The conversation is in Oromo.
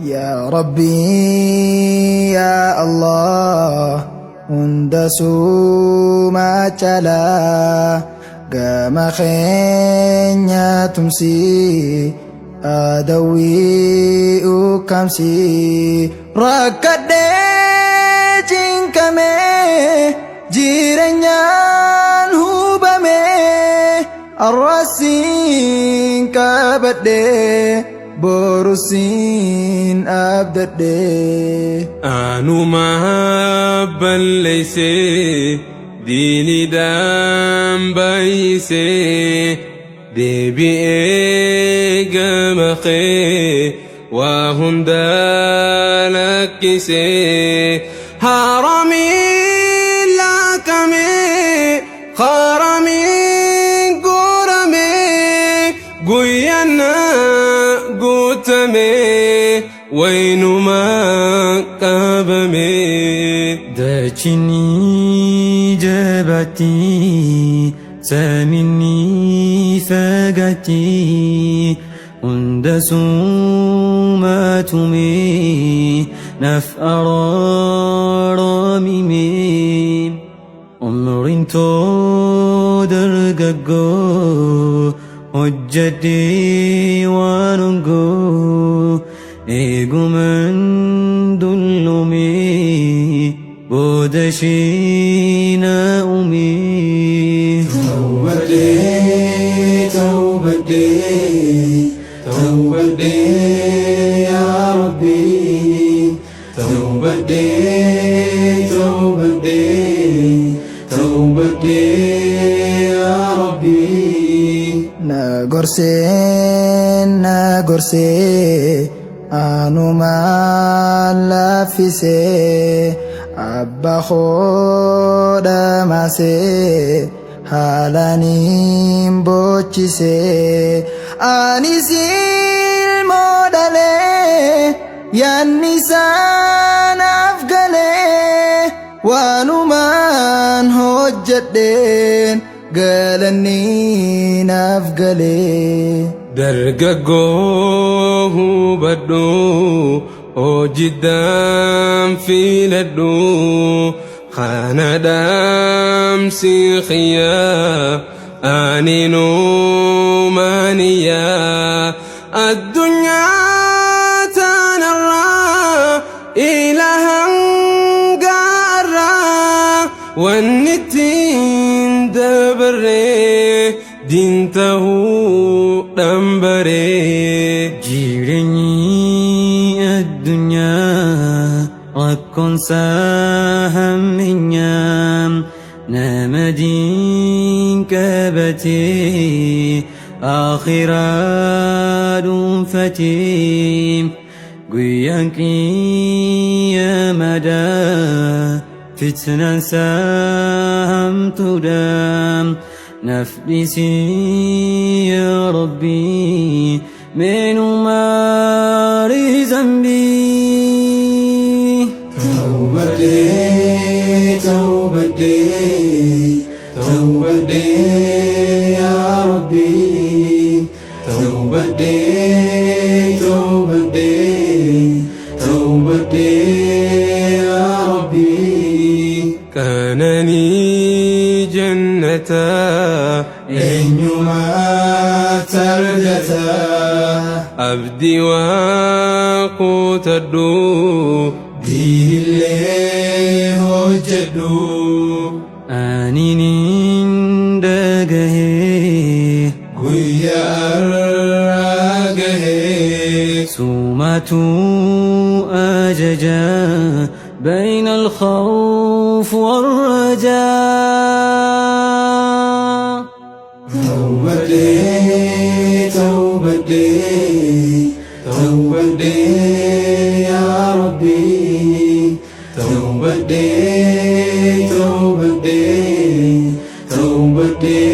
يا ربي يا الله هندسو ما جلا قام خينيا تمسي أدوي أكمسي ركض جنكمي جيرنيان هوبمي الرسين كبدي بورسين أبددي أنو ما بلسي ديني دام بيسي ديبي قمقي وهم دالكسي هارمي لكمي خارمي قرمي قينا قوتمي وينما قابمي دجني جبتي سامني فقتي هندسو ما تمي نفأر رامي عمر تو درققو hojjadhee waan ongoo eeguman dullumee booda ishee na uumee. Tawbadhee tawbadhee tawbadhee yaa Rabbii tawbadhee tawbadhee tawbadhee yaa Rabbii. Na gorsee anuma laaffisee abba hodha maasee haalaniin boochisee anis ilmoo dhalee yaanni isaanaaf galee waanumaan hojjedheen galanni naaf galee. Dargaggoo hubadhu hojiidhaan filadhu kana dhaamsi khiyyaa ani nuumaniyaa addunyaa tanarraa ilahan gaarraa wanni ittiin dabarree diintahuu dhambaree. Jireenyi addunyaa rakkoonsa hammeenyaa nama diin qabatee akhiraa dhuunfatee guyyaan qiyaamaadhaa fitnaan saamtuudhaa. نفسي يا ربي من ماري ذنبي. توبتي توبتي توبتي يا ربي توبتي توبتي توبتي يا ربي. كانني جنة إنما ترجتا أبدي وقوت الدو دين اللي هجدو أنين دقه قويا أرقه سومة أججا بين الخوف والرجاء. توبدي يا ربي توبدي